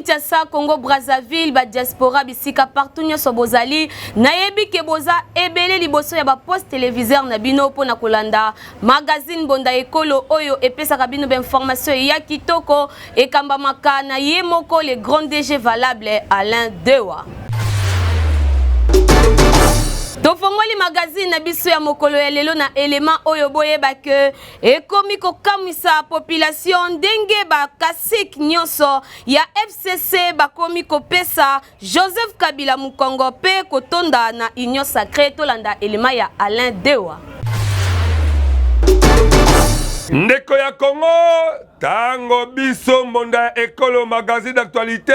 Kinshasa, Congo, Brazzaville, ba diaspora bisika partout nyoso bozali nayebi ke boza ebele liboso ya ba poste téléviseur na bino po na kolanda magazine Bonda Ekolo oyo epesaka bino ba information ya kitoko ekamba maka na ye moko le grand DG valable Alain Dewa. Tofongoli magazine na biso ya mokolo ya lelo na element oyo boyeba ke ekomi kokamwisa population ndenge ba kasik nyonso ya FCC bakomi kopesa Joseph Kabila Mukongo pe kotonda na Union Sacrée tolanda element ya Alain Dewa. Ndeko ya Congo, tango biso Bonda Ekolo magazine d'actualité,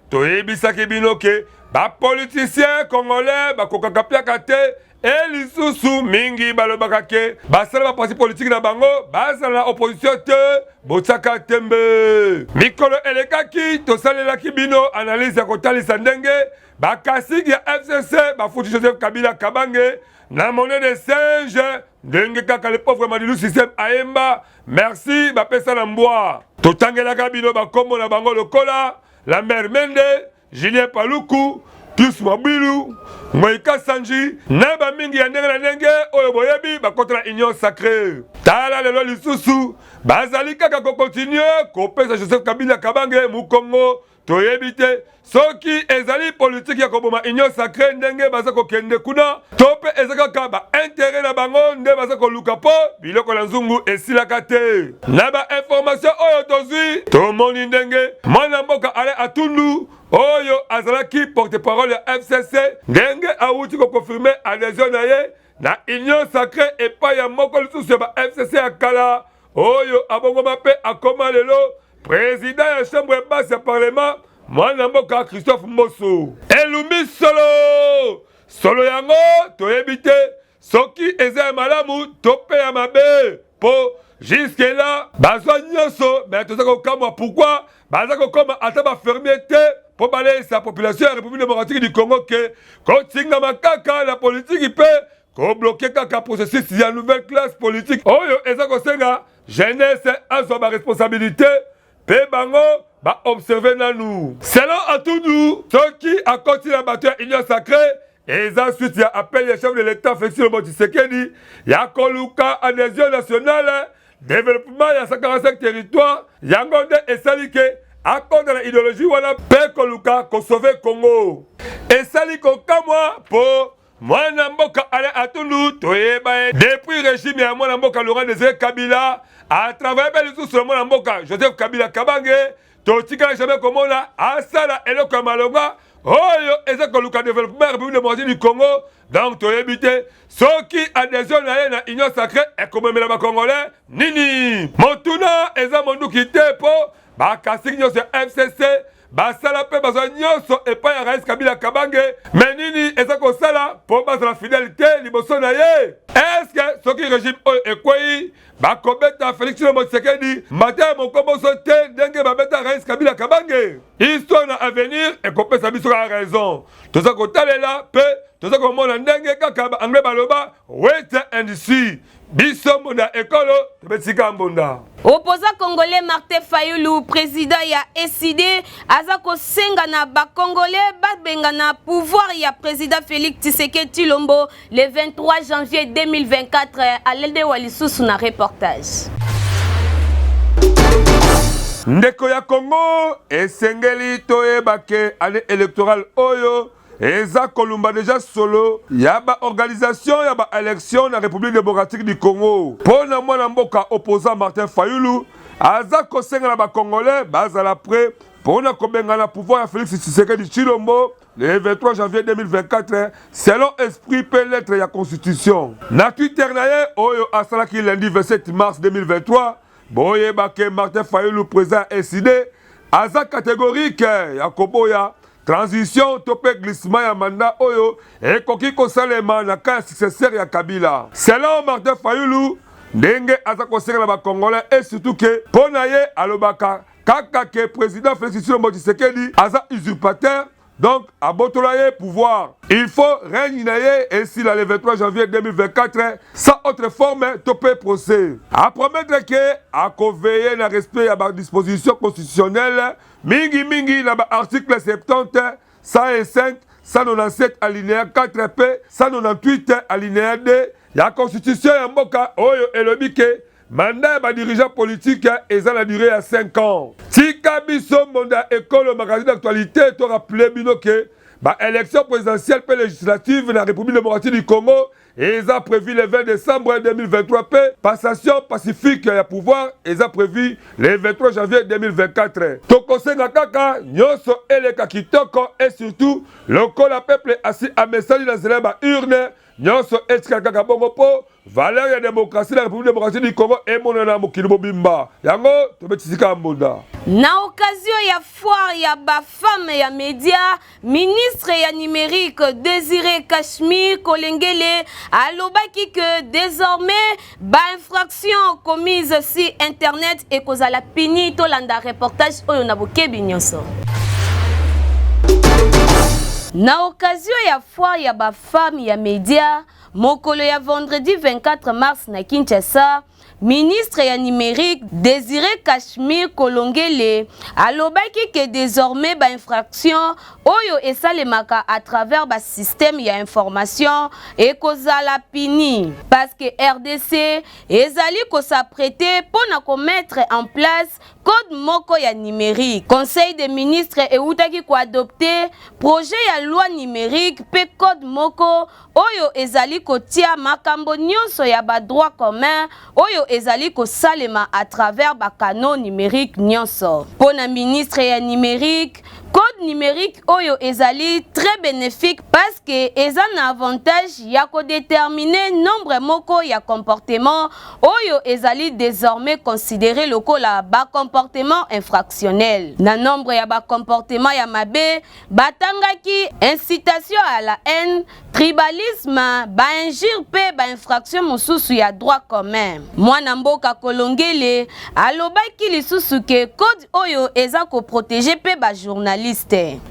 toyebisaki bino ke ba politicien congolais ba kokaka piaka te elisusu mingi balobaka ke basala ba parti politique na bango basala na opposition te botsaka tembe mikolo elekaki tosalelaki bino analyse ya kotalisa ndenge bakasiki ya FCC bafuti Joseph Kabila Kabange na monnaie de singe ndenge kaka le pauvre Madilu système ayemba merci bapesa na mbwa totangelaka bino bakombo na bango lokola la mère Mende Julien Paluku, Pius Mobilu, Moïka Sanji, Naba Mingi Yandenge na Nenge, Oyo Boyebi, Bakota la Union Sacrée. Tala lelo lisusu, Bazali kaka ko continue, Kopesa Joseph Kabila Kabange, Mukongo, Toyebite, Soki ezali politique ya koboma Union Sacrée ndenge baza ko kende kuna, tope ezaka kaba intérêt na bango nde baza ko luka po, biloko la nzungu esilaka te. Naba information oyo tozui, tomoni ndenge, mwana mboka ale atundu, Oyo azalaki porte-parole ya FCC ndenge awuti ko confirmer adhésion na ye na Union Sacrée et pas ya moko lisusu ba FCC akala oyo abongoma pe akoma lelo président ya chambre basse ya parlement mwana mboka Christophe Mboso elumbi solo yango toyebite soki eza malamu tope ya mabe po jusque là bazwa nyonso mais tozako kamwa pourquoi bazako koma ata ba fermier te pour balayer sa population la République démocratique du Congo que continue makaka la politique peut ko bloquer kaka processus ya nouvelle classe politique oyo ezako senga jeunesse a sa responsabilité pe bango ba observer na nous selon Atudu ceux qui a continué la bataille Union Sacrée et ensuite il y a appel le chef de l'État Félix Tshisekedi ya koluka adhésion nationale développement ya 145 territoires yangonde esalike accord de l'idéologie wana pe koluka ko sauver Congo esaliko kamwa po mwana mboka ale atundu toyeba depuis régime ya mwana mboka Laurent Désiré Kabila à travers les sous mwana mboka Joseph Kabila Kabange totika jamais komona asala eloko ya malonga oyo eza koluka développement République démocratique du Congo donc toyebite soki adhésion na ye na Union Sacrée ekomemela ba Congolais nini motuna eza monduki te po bakasiki nyonso ya FCC basala pe bazwa nyonso epai ya Rais Kabila Kabange mais nini eza kosala po bazala fidélité liboso na ye est-ce soki régime oyo ekwei bakobeta Félix Tshisekedi mata mokomboso te ndenge babeta Rais Kabila Kabange histoire na avenir ekopesa biso ka raison toza kotalela pe toza komona ndenge kaka anglais baloba wait and see biso Bonda Ekolo tobetsika mbonda. Opposant congolais Martin Fayulu, président ya SID, azako senga na ba congolais babenga na pouvoir ya président Félix Tshisekedi Tshilombo le 23 janvier 2024 à l'Elde Walisusu na reportage. Ndeko ya Congo esengeli toyeba ke année électorale oyo eza kolumba déjà solo yaba organisation yaba élection na République démocratique du Congo pona mwana mboka opposant Martin Fayulu aza kosenga na ba congolais bazala prêt pona kobenga na pouvoir ya Félix Tshisekedi Tshilombo le 23 janvier 2024 selon esprit pe lettre ya constitution na Twitter na ye oyo asalaki lundi 27 mars 2023 boyeba ke Martin Fayulu président SID aza catégorique ya koboya transition topé glissement ya mandat oyo ekoki kosalema na ka successeur ya Kabila selon Martin Fayulu ndenge aza kosenga ba congolais et surtout que pona ye alobaka kaka ke président Félix Tshisekedi aza usurpateur donc à Botolaye pouvoir. Il faut régner ainsi le 23 janvier 2024 sans autre forme topé procès. À promettre que à veiller le respect à la disposition constitutionnelle mingi na article 70 105 197 alinéa 4p 198 alinéa 2 la constitution ya mboka oyo elobi ke mandat ba dirigeant politique eza la durée à 5 ans. Tika biso monda ekolo magazine d'actualité to rappeler bino ke ba élection présidentielle et législative dans la République démocratique du Congo et ça prévu le 20 décembre 2023 passation pacifique ya pouvoir et ça prévu le 23 janvier 2024. Tokosenga kaka nyoso eleka kitoko et surtout lokola peuple assis à message dans la urne nyonso etika kaka bongo po valeur ya démocratie la République démocratique du Congo et monana mokili mobimba yango tobetisika mbonda. Na occasion ya foire ya ba femme ya média, ministre ya numérique Désiré Kachmir Kolengele alobaki que désormais ba infraction commise sur internet et kozala pini to landa reportage oyo na bokebi nyonso. Na occasion ya foire ya ba femme ya média, mokolo ya vendredi 24 mars na Kinshasa, ministre ya numérique Désiré Kachmir Kolongele alobaki que désormais ba infraction oyo esalemaka à travers ba système ya information et kozala pini parce que RDC ezali ko s'apprêter pour na mettre en place code moko ya numérique. Conseil des ministres eutaki ko adopter projet ya loi numérique pe code moko oyo ezali ko tia makambo nyonso ya ba droit commun oyo ezali ko salema à travers ba canon numérique nyonso. Pona ministre ya numérique code numérique oyo ezali très bénéfique parce que eza na avantage ya ko déterminer nombre moko ya comportement oyo ezali désormais considéré lokola ba comportement infractionnel. Na nombre ya ba comportement ya mabe batangaki incitation à la haine, tribalisme, ba injure pe ba infraction mosusu ya droit commun. Mwana mboka Kolongele alobaki lisusu ke code oyo eza ko protéger pe ba journaliste.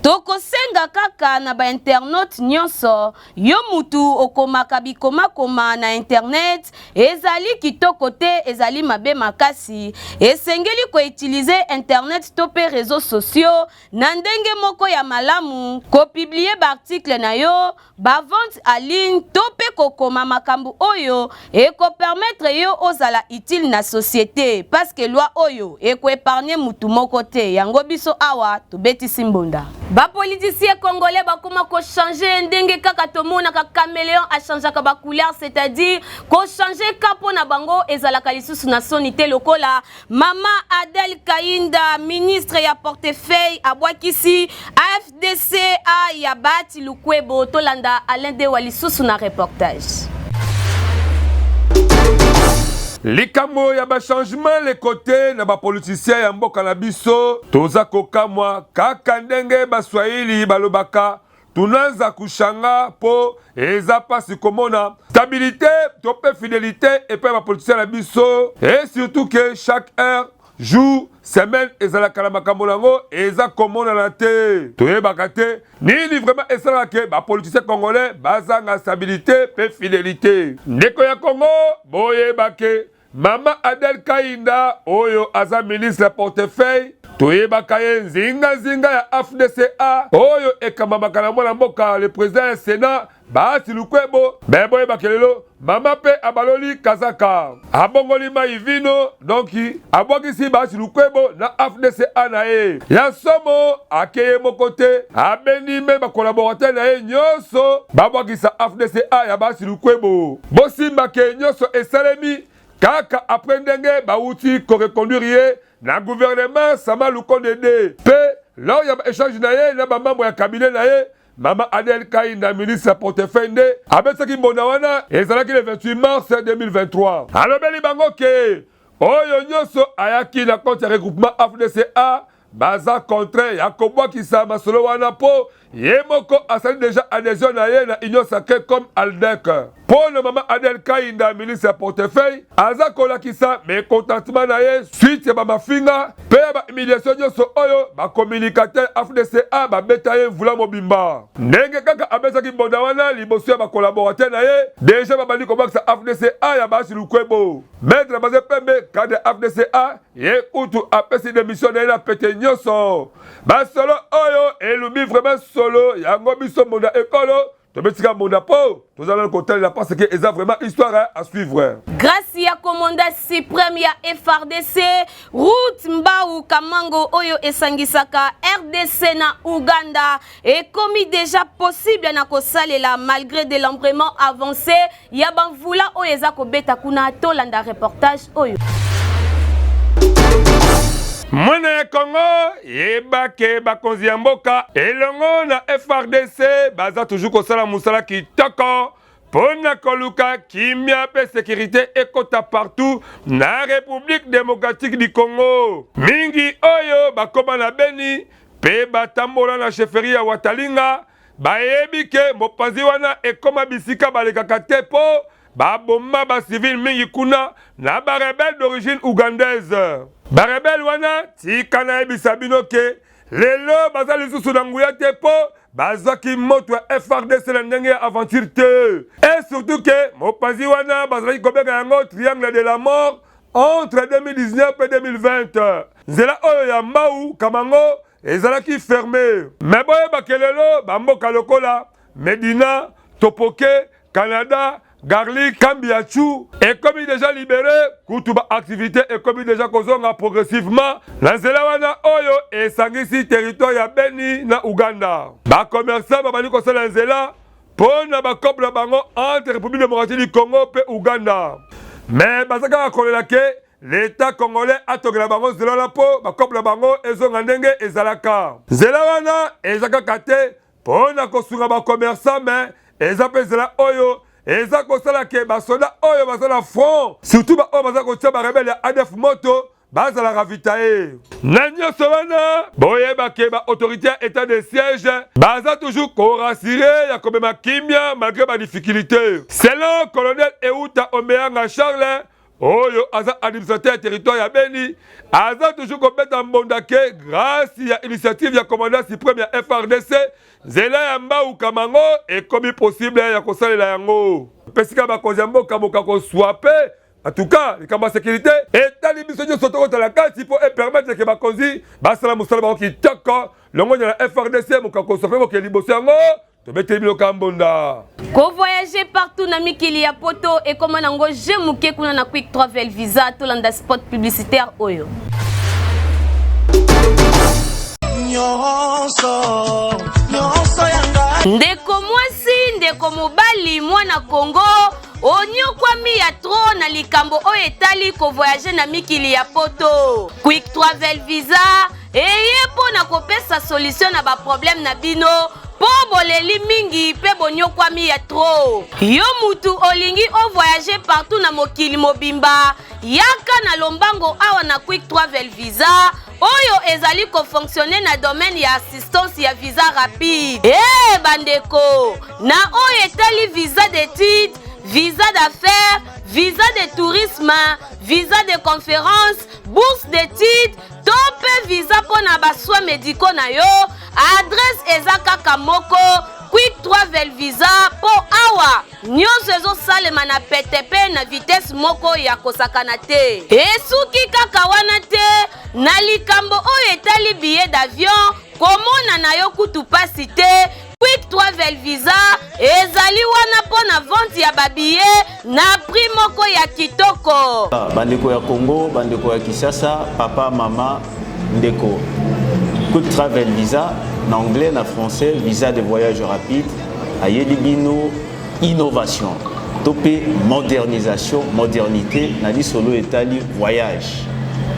Toko senga kaka na ba internaute nyonso yo mutu okomaka bikoma koma na internet ezali kitoko te ezali mabe makasi esengeli ko utiliser internet to pe réseaux sociaux na ndenge moko ya malamu ko publier ba article na yo ba vente en ligne to pe kokoma makambu oyo e ko permettre yo ozala utile na société parce que loi oyo e ko épargner mutu moko te yango biso awa to beti simbonda. Ba politicien congolais bakoma ko changer ndenge kaka tomona ka caméléon a changer ka ba couleur c'est-à-dire ko changer kapo na bango ezalaka lisusu na sonité lokola Mama Adel Kainda ministre ya portefeuille abwakisi AFDC a ya bati lukwebo tolanda Alain de Walisusu na reportage. Likambo ya ba changement les côtés na ba politicien ya mboka na biso toza kokamwa kaka ndenge ba Swahili balobaka tunaanza kushanga po eza pasi komona stabilité tope fidélité et puis ba politicien na biso et surtout que chaque heure jour semaine ezalaka na makambo nango eza komona na te toyebaka te nini vraiment esalaka ke bapoliticien congolais bazanga stabilité pe fidélité. Ndeko ya Congo boyebake Mama Adel Kainda oyo aza ministre ya portefeuille toyebaka ye nzinga ya AFDCA oyo ekamamaka na mwana mboka le président ya Sénat Baasi Lukwebo boyebaka lelo mama pe abaloli kazaka abongoli maivino donc abwakisi Baasi Lukwebo na AFDCA na ye ya somo akeye mokote abeni me bakolaborateur na ye nyonso babwakisa AFDCA ya Baasi Lukwebo bosimba ke nyonso esalemi kaka après ndenge bauti ko reconduire ye na gouvernement Sama Lukonde pe lors ya échange na ye na ba membre ya cabinet na ye Mama Adel Kainda ministre portefeuille nde abetsaki mbonda wana ezalaki le 28 mars 2023 alobeli bango ke oyo nyonso ayaki na compte ya regroupement AFDCA baza contraire ya kobwakisa masolo wana po ye moko asali déjà adhésion na ye na union sacrée comme Aldec. Pour le maman Adel Kainda, ministre ya portefeuille, aza kolakisa mécontentement na ye suite ya bamafinga pe ba humiliation nyonso oyo ba communicateur FDCA ba beta ye vula mobimba. Ndenge kaka abesaki mbonda wana liboso ya ba collaborateur na ye déjà babandi kobakisa FDCA ya basi lukwebo. Maître Bazé Pembe cadre FDCA ye kutu apesi démission na ye na pete nyonso. Ba solo oyo elubi vraiment solo yango biso mbonda ekolo. Tobetika mbonda po tozala côté la parce que eza vraiment histoire à suivre. Grâce ya commandant suprême ya FRDC route Mbau Kamango oyo esangisaka RDC na Uganda et commis déjà possible na kosalela malgré de l'embrement avancé ya bavula oyo eza kobeta kuna tolanda reportage oyo. Mwana ya Congo yebake bakonzi ya mboka elongo na FRDC baza toujours kosala musala kitoko pona koluka kimia pe sécurité ekota partout na République démocratique du Congo. Mingi oyo bakoma na Beni pe batambola na chefferie ya Watalinga bayebi ke mopanzi wana ekoma bisika balekaka te po baboma ba civil mingi kuna na ba rebelle d'origine ougandaise. Ba rebelle wana tika na ebisa bino ke lelo baza lisusu na nguya te po bazaki moto ya FRDC na ndenge ya aventure te. Et surtout que mopanzi wana bazalaki kobeka yango triangle de la mort entre 2019 et 2020. Nzela oyo ya Mbau Kamango ezalaki fermé. Mais boye bakelelo bamboka lokola Medina, Topoke, Canada, Garlic, Kambiachou est comme déjà libéré, Koutuba activité est comme déjà kozonga progressivement. Nanzela wana oyo et sangisi territoire ya Beni na Uganda. Ba commerçant ba bani kosala nzela pona ba couple bango entre République démocratique du Congo pe Uganda. Mais basaka kolela ke l'État congolais a togela bango nzela la po ba couple bango ezonga ndenge ezalaka. Nzela wana ezaka kate pona kosunga ba commerçant mais ezape nzela oyo eza kosala ke basoda oyo bazala front surtout ba oyo baza kotia ba rebelle ya ADF moto bazala ravitaye na nyonso wana boyeba ke ba autorité ya état de siège baza toujours korasire ya komema kimia malgré ba difficulté. Selon colonel Euta Omeanga Charles oyo aza administrateur ya territoire ya Beni aza toujours kobeta mbonda ke grâce ya initiative ya commandant suprême ya FRDC nzela ya Mbau Kamango ekomi possible ya kosalela yango pesika bakonzi ya mboka moka koswape. En tout cas, les camarades de sécurité, et les missions sont au Talakati pour permettre que Bakonzi, Basala Moussala qui toque, le monde de la FRDC, mon kakosofé, mon kelibosiango, te mettez le Kambonda. Ko voyager partout na mikili ya poto et comme nango jemuke kuna na quick travel visa to landa spot publicitaire oyo. Ndeko mwasi, ndeko mobali, mwana Congo, onyokwami ya tro na likambo oyo etali ko voyager na mikili ya poto. Quick travel visa, eye po na kopesa solution na ba problème na bino, po boleli mingi pe bonyokwami ya tro. Yo mutu olingi o voyager partout na mokili mobimba, yaka na lombango awa na quick travel visa, oyo ezali ko fonctionner na domaine ya assistance ya visa rapide. Bandeko, na oyo etali visa d'études, visa d'affaires, visa de tourisme, visa de conférence, bourse d'études, tope visa pour na baswa médicaux na yo, adresse ezaka kamoko, quick travel visa po awa. Nyonso ezo salema na PTP na vitesse moko ya kosakana te. Esuki kaka wana te, na likambo oyo etali billet d'avion, komona na yo kutu pasi te. Quick travel visa ezali wana po na vente ya babiye na prix moko ya kitoko. Bandeko ya Congo, bandeko ya Kinshasa, papa, mama, ndeko. Quick travel visa, en anglais, en français, visa de voyage rapide, ayeli bino innovation, topé modernisation, modernité, nadi solo etali voyage.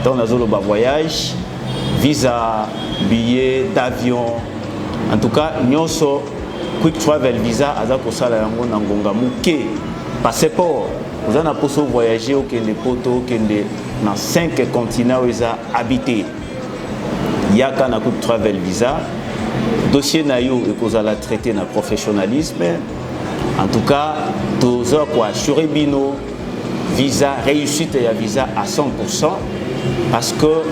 Donc nazolo ba voyage, visa, billet d'avion. En tout cas, nyonso quick travel visa aza kosala yango na ngonga muke passeport. Vous en avez voyager au Kende poto, Kende dans 5 continents où ils ont habité. yaka na Quick Travel Visa dossier na yo ekozala traité na professionnalisme. En tout cas toza ko assurer bino visa réussite ya visa à 100% parce que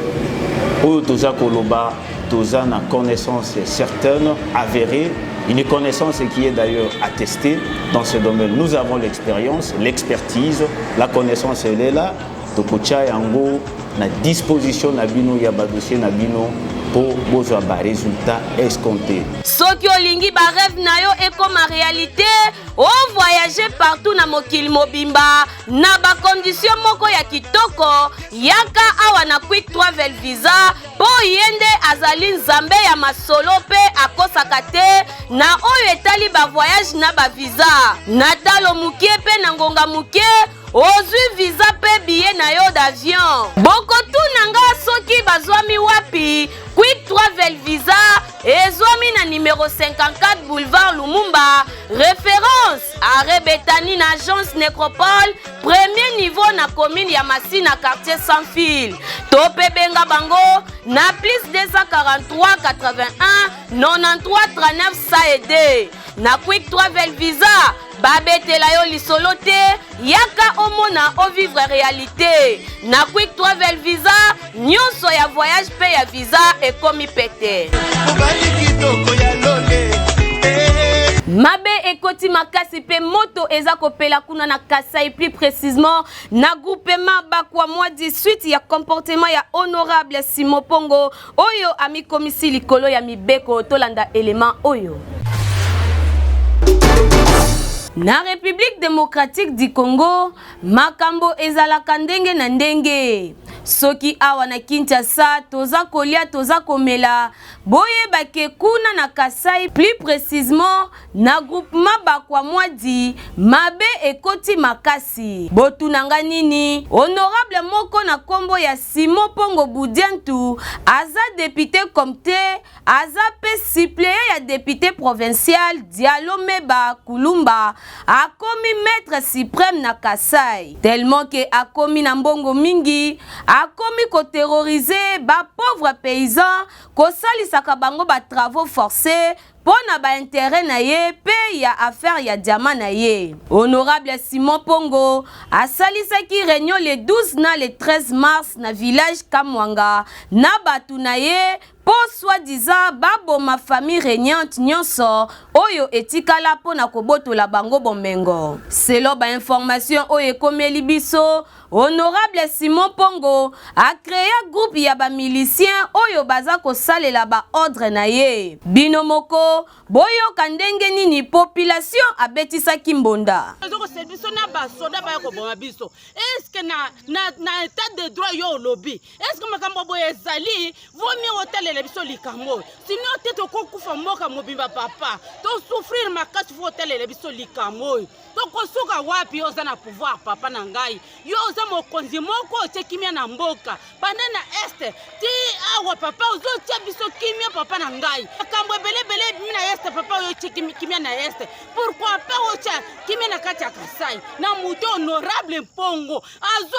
oyo toza koloba toza na connaissance certaine avérée, une connaissance qui est d'ailleurs attestée dans ce domaine. Nous avons l'expérience, l'expertise, la connaissance elle est là. Tokocha yango na disposition na bino ya ba dossier na bino pour bozwa ba résultat escompté. Soki olingi ba rêve na yo et comme réalité, o voyager partout na mokili mobimba na ba condition moko ya kitoko, yaka awa na Quick Travel Visa po yende azali nzambe ya masolo pe akosaka te na oyo etali ba voyage na ba visa. Natalo mukie pe na ngonga mukie ozwi visa pe billet na yo d'avion. Boko tu nanga soki bazwami wapi Quick Travel Visa ezwami na numéro 54 boulevard Lumumba, référence arrêt Betani na agence Nécropole, premier niveau na commune ya Massi na quartier sans fil. Tope benga bango na plus 243 81 93 39 saede. Na Quick Travel Visa babetela yo lisolo te, yaka omona o vivre réalité. Na Quick Travel Visa nyonso ya voyage pe ya visa ekomi pete. Mabe ekoti makasi pe moto eza kopela kuna na Kasai, plus précisément na groupement bakwa mwa 18 ya comportement ya honorable Simon Pongo oyo ami komisi likolo ya mibeko tolanda élément oyo. Na République démocratique du Congo, makambo ezalaka ndenge na ndenge. Soki awa na Kinshasa toza kolia toza komela, boye bake kuna na Kasai, plus précisément na groupement bakwa mwadi mabe ekoti makasi. Botu nanga nini? Honorable moko na kombo ya Simon Pongo Budiantu aza député comté, aza pe suppléant ya député provincial Dialo Meba Kulumba akomi maître suprême na Kasai. Tellement que akomi na mbongo mingi, akomi ko terroriser ba pauvres paysans, ko salisaka bango ba travaux forcés pona ba intérêt na ye pe ya affaire ya diamant na ye. Honorable Simon Pongo asalisaki réunion le 12 na le 13 mars na village Kamwanga na batu na ye po soi-disant babo ma famille régnante nyonso oyo etikala pona kobotola bango bomengo. Selon ba information oyo ekomeli biso, honorable Simon Pongo a créé groupe ya ba miliciens oyo baza kosalela ba ordre na ye. Bino moko boyo kandenge nini population abetisa kimbonda. Est-ce que na état de droit yo lobby? Est-ce que makambo boye zali vomi hotel le biso likambo? Sinon tete ko kufa moka mobimba papa. To souffrir makati fo hotel le biso likambo. To kosuka wapi oza na pouvoir papa na ngai. Yo oza mokonzi moko te kimia na mboka. Banana este ti awa papa ozo tia biso kimia papa na ngai. Makambo belebele mina este papa yo tia kimia na este. Pourquoi pas ocha kimia na kati ya Kasai? Na muto honorable Pongo azo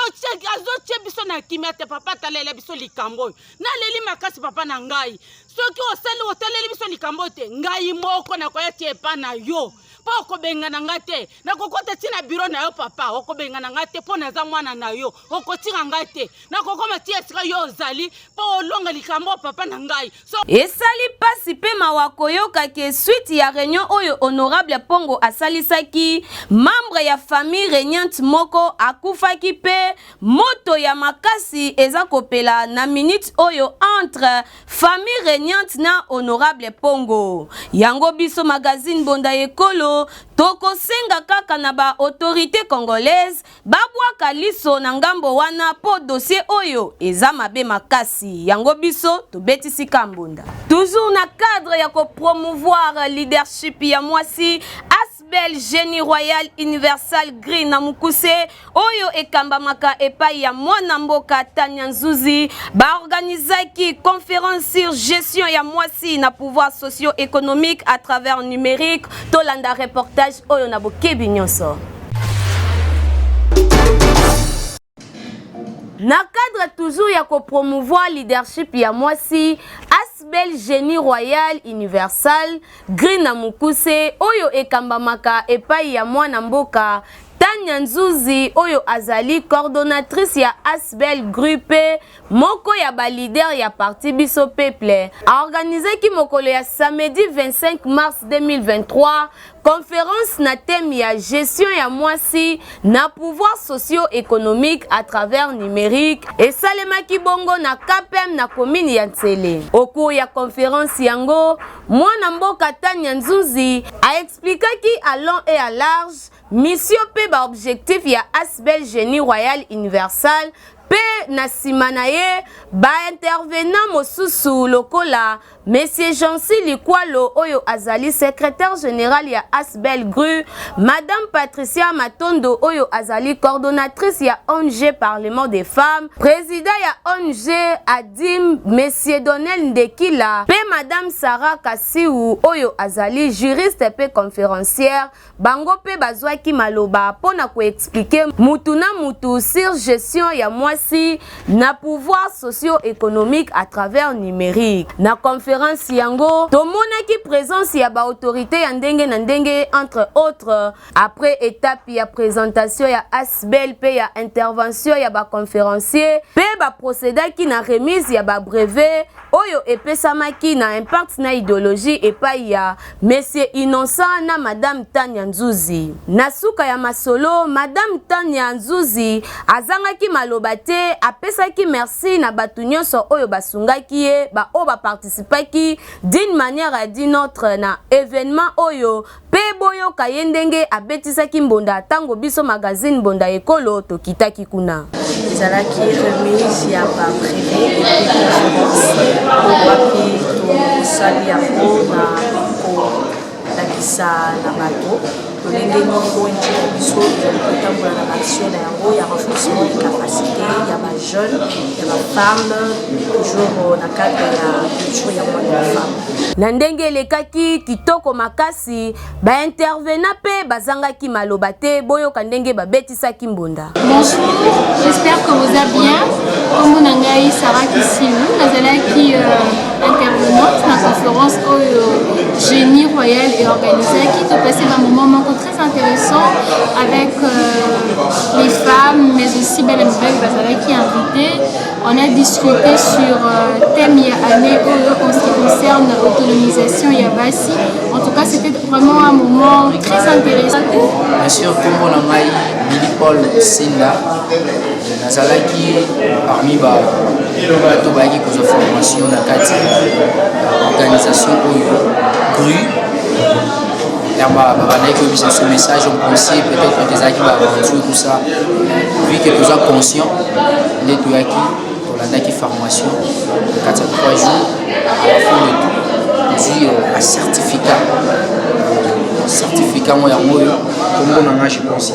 biso na kimia te papa talele biso likambo na leli makasi papa na ngai soki osali otaleli biso likambo te ngai moko na koya tie pa na yo pa okobenga na ngate na kokota tina bureau na yo papa okobenga na ngate po na za mwana na yo okotinga ngate na kokoma tie sika yo zali po olonga likambo papa na ngai so esali pasi pe mawakoyoka ke suite ya réunion oyo honorable Pongo asalisaki membre ya famille régnante moko akufaki pe moto ya makasi eza kopela na minute oyo entre famille régnante na honorable Pongo. Yango biso magazine Bonda Ekolo toko senga kaka na ba autorité congolaise babwaka liso na ngambo wana po dossier oyo eza mabe makasi. Yango biso tobetisi kambunda. Toujours na cadre ya ko promouvoir leadership ya mwasi Asbel Génie Royal Universal Green na Mukuse oyo ekambamaka epai ya mwana mboka Tanya Nzuzi ba organizaki conférence sur gestion ya mwasi na pouvoir socio-économique à travers numérique. Tolanda reportage oyo na bokebi nyonso. Na cadre toujours ya ko promouvoir leadership ya mwasi Asbel Génie Royal Universal Green na Mukuse oyo ekambamaka epai ya mwana mboka Tanya Nzuzi oyo azali coordonnatrice ya Asbel Gruppe moko ya ba leader ya parti Biso Peuple a organisé ki mokolo ya samedi 25 mars 2023 conférence na thème ya gestion ya mwasi na pouvoir socio-économique à travers numérique et salema ki bongo na KPM na commune ya Ntsele. Au cours ya conférence yango mwana mboka Tanya Nzuzi a expliqué ki à long et à large mission pe ba objectif ya Asbel Génie Royal Universal pe na simana ye ba intervenant mosusu lokola Monsieur Jansi Likwalo oyo azali secrétaire général ya Asbel Gru, Madame Patricia Matondo oyo azali coordonnatrice ya ONG Parlement des femmes, président ya ONG Adim Monsieur Donel Ndekila, pe Madame Sarah Kassiou oyo azali juriste pe conférencière, bango pe bazwaki maloba pona ko expliquer mutu na mutu sur gestion ya mwasi na pouvoir socio-économique à travers numérique. Na conférence yango tomonaki présence ya ba autorité ya ndenge na ndenge entre autres après étape ya présentation ya Asbel pe ya intervention ya ba conférencier pe ba procédaki na remise ya ba brevet oyo epesamaki na impact na idéologie epai ya Monsieur Innocent na Madame Tanya Nzuzi. Na suka ya masolo Madame Tanya Nzuzi azangaki maloba te apesaki merci na batu nyonso oyo basungaki ye ba o ba participaki d'une manière à d'une autre na événement oyo pe boyo kayendenge abetisaki mbonda tango biso magazine mbonda ekolo tokitaki kuna ezalaki remise ya ba privé et conférence wapi tosali yango na kolakisa na bato lolenge nini ONG na biso ezali kotambola na action na yango ya renforcement de capacité ya bajeune ya bafemme toujours na cadre ya culture ya mwana ya femme. Na ndenge elekaki kitoko makasi baintervenant pe bazangaki maloba te boyoka ndenge babetisaki mbonda. Bonjour, j'espère que vous allez bien. Comme Nangai Sarah Kassiou, nazalaki intervenante dans la conférence Génie Royal et organisée qui a passé un moment très intéressant avec les femmes, mais aussi Belle qui invité. On a discuté sur thème année en ce qui concerne l'autonomisation Yabasi. En tout cas, c'était vraiment un moment très intéressant. Bien sûr, comme on a Billy Paul Sinda, Nazalaki parmi les formation dans la organisation GRU. Ce message on pensait peut-être des acquis d'aventure tout ça vu que nous sommes conscients des deux acquis pour la formation 4 à 3 jours à la fin de tout un certificat moi comme on a je pense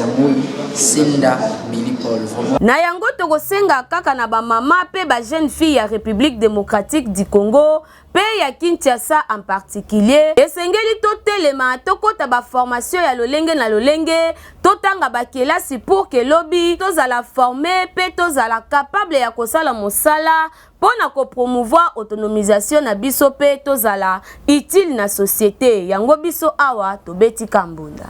Sinda Billy Paul vraiment na yango tokosenga kaka na ba mama pe ba jeune fille ya République démocratique du Congo pe ya Kinshasa en particulier esengeli totelema tokota ba formation ya lolenge na lolenge totanga ba kelasi pour que lobby tozala formé pe tozala capable ya kosala mosala pona ko promouvoir autonomisation na biso pe tozala utile na société yango biso awa tobeti kambunda.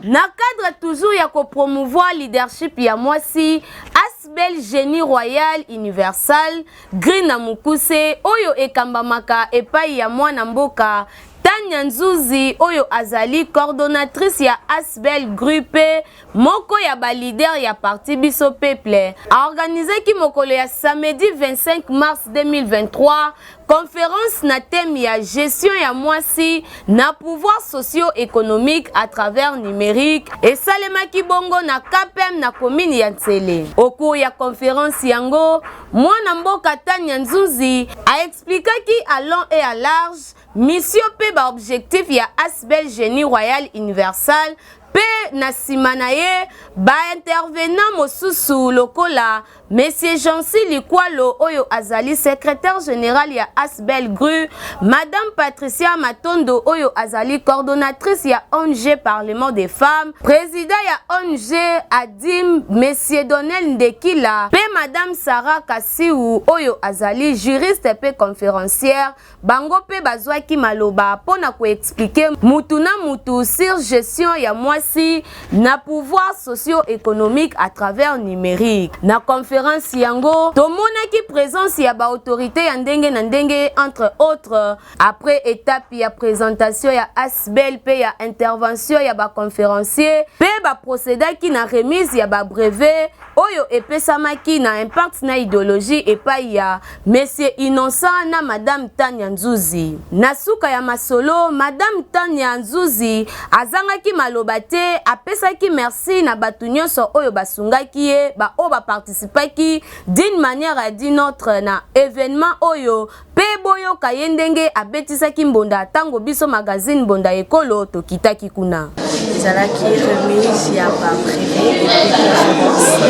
Na cadre toujours ya ko promouvoir leadership ya mwasi Asbel Génie Royal Universal Green na Mukuse oyo ekambamaka epai ya mwana mboka Tanya Nzuzi oyo azali coordonnatrice ya Asbel Gruppe moko ya ba leader ya parti Biso Peuple a organisé ki mokolo ya samedi 25 mars 2023 conférence na thème ya gestion ya mwasi na pouvoir socio-économique à travers numérique et salema ki bongo na KPM na commune ya Ntsele. Au cours ya conférence yango mwana mboka Tanya Nzuzi a expliqué ki à long et à large mission pe ba objectif ya Asbel Génie Royal Universal pe na nsima na ye baintervenant mosusu lokola Monsieur Jansi Likwalo oyo azali secrétaire général ya Asbel Gru, Madame Patricia Matondo oyo azali coordonnatrice ya ONG Parlement des femmes, président ya ONG Adim Monsieur Donel Ndekila, pe Madame Sarah Kassiou oyo azali juriste pe conférencière, bango pe bazwaki maloba pona ko expliquer mutu na mutu sur gestion ya mwasi na pouvoir socio-économique à travers numérique. Na conférence yango tomonaki présence ya ba autorité ya ndenge na ndenge entre autres après étape ya présentation ya Asbel pe ya intervention ya ba conférencier pe ba procédaki na remise ya ba brevet oyo epesamaki na impact na idéologie epai ya Monsieur Innocent na Madame Tanya Nzuzi. Na suka ya masolo Madame Tanya Nzuzi azangaki maloba te apesaki merci na batu nyonso oyo basungaki ye ba o ba participaki d'une manière à d'une autre na événement oyo pe boyo kayendenge abetisaki mbonda tango biso magazine mbonda ekolo tokitaki kuna. Ezalaki remise ya ba privé et conférence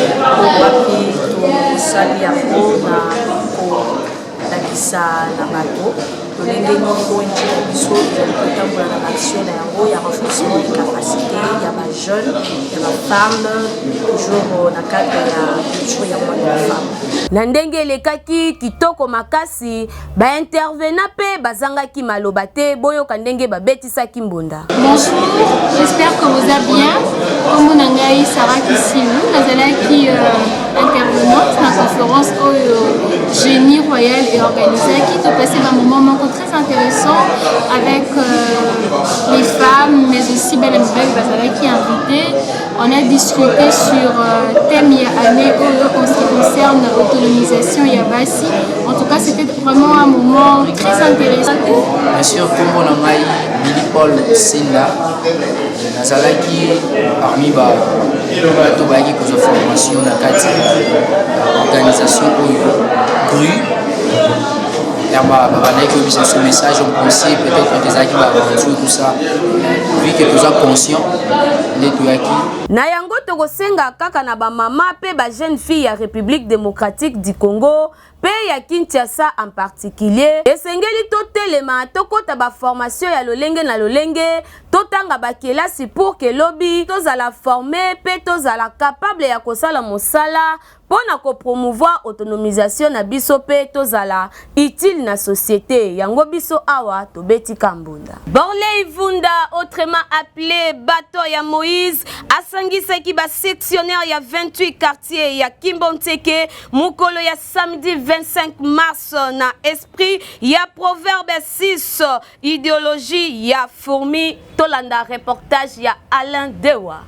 wapi tosali yango na kolakisa na bato tolenge nini oyo biso ezali kotambola na action na yango ya renforcement de capacité ya ba jeune ya ba femme toujours na cadre ya culture ya mwana femme. Na ndenge elekaki kitoko makasi ba intervenant pe bazangaki maloba te boyoka ndenge babetisaki mbonda. Bonjour, j'espère que vous allez bien. Comme Nangai Sarah Kissiou, nazalaki intervenante dans la conférence au Génie Royal et organisé qui te passé un moment très intéressant avec les femmes, mais aussi Belle qui invité. On a discuté sur thème année en ce qui concerne l'autonomisation Yabasi. En tout cas, c'était vraiment un moment très intéressant. Bien sûr, comme on a Billy Paul Sinda, Nazalaki parmi les qui formation dans la organisation GRU. Il y a ce message en conseil, peut-être des acquis d'aventure, tout ça, vu que nous sommes conscients de tout acquis. Na yango tokosenga kaka na ba mama pe ba jeune fille ya République démocratique du Congo pe ya Kinshasa en particulier esengeli totelema tokota ba formation ya lolenge na lolenge totanga ba kelasi pour que lobby tozala former pe tozala capable ya kosala mosala pona ko promouvoir autonomisation na biso pe tozala utile na société yango biso awa tobeti kambunda. Borley Vunda, autrement appelé bateau ya Moïse, asangisaki ba sectionnaire ya 28 quartiers ya Kimbonteke mukolo ya samedi 25 mars na esprit ya proverbe 6 idéologie ya fourmi tolanda reportage ya Alain Dewa.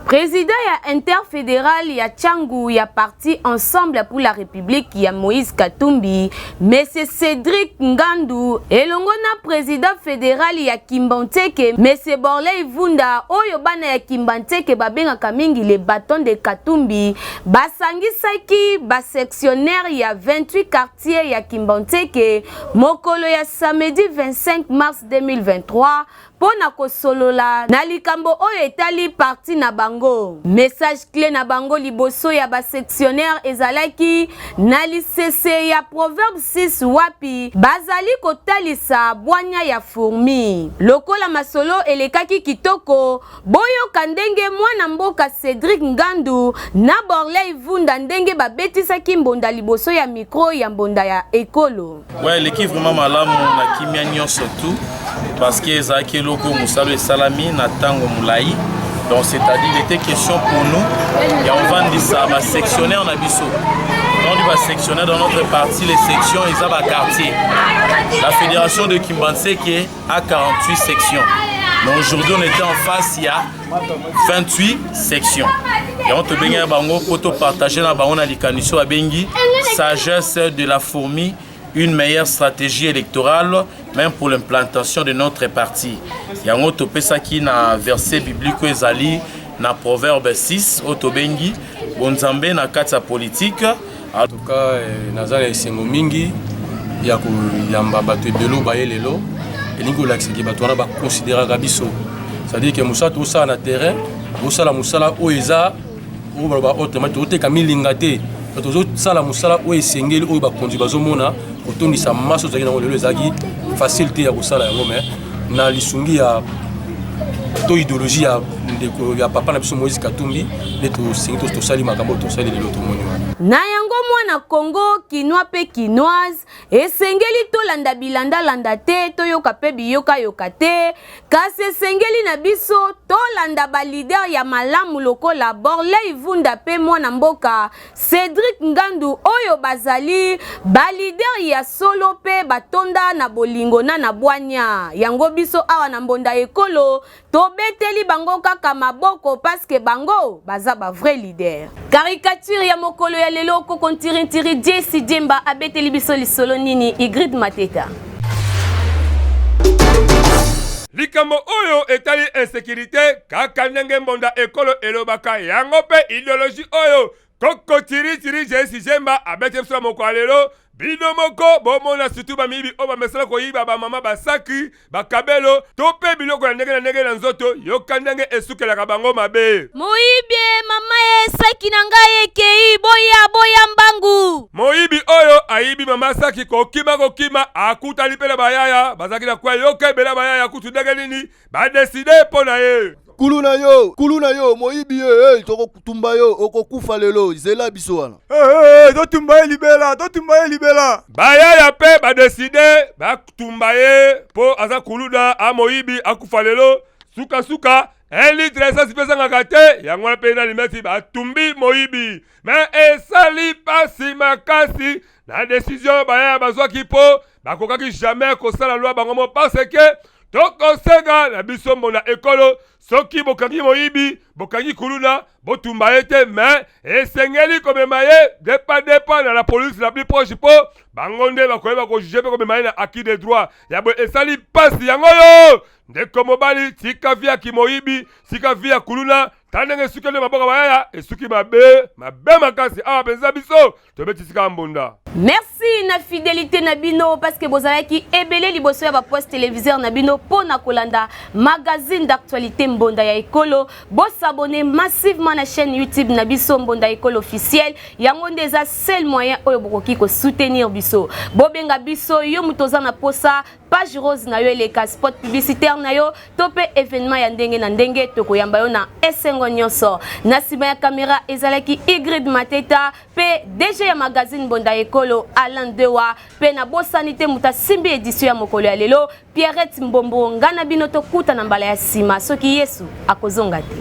Président ya interfédéral ya Tchangou ya parti Ensemble pour la République ya Moïse Katumbi, Monsieur Cédric Ngandou, elongo na président fédéral ya Kimbanteke, Monsieur Borley Vunda, oyo bana ya Kimbanteke babengaka mingi les bâtons de Katumbi, basangisaki ba sectionnaire ya 28 quartiers ya Kimbanteke, mokolo ya samedi 25 mars 2023, pona kosolola na likambo oyo etali parti na bango. Message clé na bango liboso ya ba sectionnaire ezalaki na lisese ya proverbe 6 wapi bazali kotalisa bwanya ya fourmi. Lokola masolo elekaki kitoko boyo kandenge mwana mboka Cédric Ngandou na Borley Vunda ndenge babetisaki mbonda liboso ya micro ya mbonda ya ekolo. Ouais, l'équipe vraiment malamu na kimia nyonso tout parce que ezaki loko musalo et salami na tango mulai. Donc c'est-à-dire il était question pour nous et on va dire ça va sectionner en abisso. On va sectionner dans notre parti les sections et ça va quartier. La fédération de Kimbantseke a 48 sections. Mais aujourd'hui on était en face, il y a 28 sections. Et on te baigne à bango pour partager la bango na likaniso à bengi sagesse de la fourmi. Une meilleure stratégie électorale, même pour l'implantation de notre parti. Il y a un autre qui na verset biblique ezali na proverbe 6 otobengi bonzambe na kata politique. En tout cas, nazala esengo mingi ya koyamba bato ebelo baye lelo elingi olakisaki bato wana baconsidéraka biso c'est-à-dire que mosala tosala na terrain tosala mosala oyo eza oyo baloba autrement toteka milinga te tozosala mosala oyo esengeli oyo bakonzi bazomona kotondisa maso ozalaki nango lelo ezalaki facile te ya kosala yango mais na lisungi ya to idéologie ya papa na biso Moïse Katumbi nde tosengi tosali makambo tosali lelo tomoni wana na yango mwana Congo kinois pe kinoise esengeli tolanda bilanda te toyoka pe biyoka yoka te kasi esengeli na biso tolanda balider ya malamu lokola Borley Vunda pe mwana mboka Cédric Ngandu oyo bazali balider ya solo pe batonda na bolingo na bwanya yango biso awa na mbonda ekolo tobeteli bango kaka maboko parce que bango baza ba vrai leader. Caricature ya mokolo ya lelo ko kontiri Jesse Jemba abeteli biso lisolo nini Igrid Mateta. Likambo oyo etali insécurité kaka ndenge mbonda ekolo elobaka yango pe idéologie oyo koko tiri Jesse Jemba abeteli biso mokolo lelo. Bino moko bomona surtout bamibi o bamesala koyiba ba mama basaki bakabelo tope biloko na ndenge na nzoto yoka ndenge esukelaka bango mabe moyibi mama esaki na ngai ekei boya mbangu moyibi oyo ayibi mama saki kokima akutali pe na bayaya bazaki na kwa yoka ebela bayaya kutu ndenge nini badeside mpo na ye kulu na yo moyibi toko kutumba yo okokufa lelo zela biso wana totumba ye libela bayaya pe badeside bakutumba ye po aza kuluna a moyibi akufa lelo suka 1 litre esasi pesangaka te yango wana pe na limeti batumbi moyibi me esali pasi makasi na décision bayaya bazwaki po bakokaki jamais kosala lwa bango mo parce que tokosenga na biso mbonda ekolo soki bokangi moyibi bokangi kuluna botumba ye te mais esengeli komema ye depa na la police la plus proche po bango nde bakoyeba kojuge mpe komema ye na acquis de droit yabo esali pasi yango yo ndeko mobali tika via kimoyibi tika via kuluna tandenge esuki nde maboka bayaya esuki mabe makasi awa penza biso tobetisika mbunda. Merci na fidélité na bino parce que bozalaki ebele liboso ya ba poste téléviseur na bino pona kolanda magazine d'actualité mbonda ya ekolo bo s'abonner massivement na chaîne YouTube na biso mbonda ekolo officiel yango ndeza seul moyen oyo bokoki ko soutenir biso bo benga biso yo mutoza na posa page rose na yo eleka spot publicitaire na yo tope événement ya ndenge na ndenge tokoyamba yo na esengo nyonso na sima ya caméra ezalaki Igrid Mateta pe DG ya magazine mbonda ekolo Alain Dewa pe na bosanité muta simbi édition ya mokolo ya lelo Pierrette Mbombo ngana bino tokuta na mbala ya sima soki Yesu akozonga te.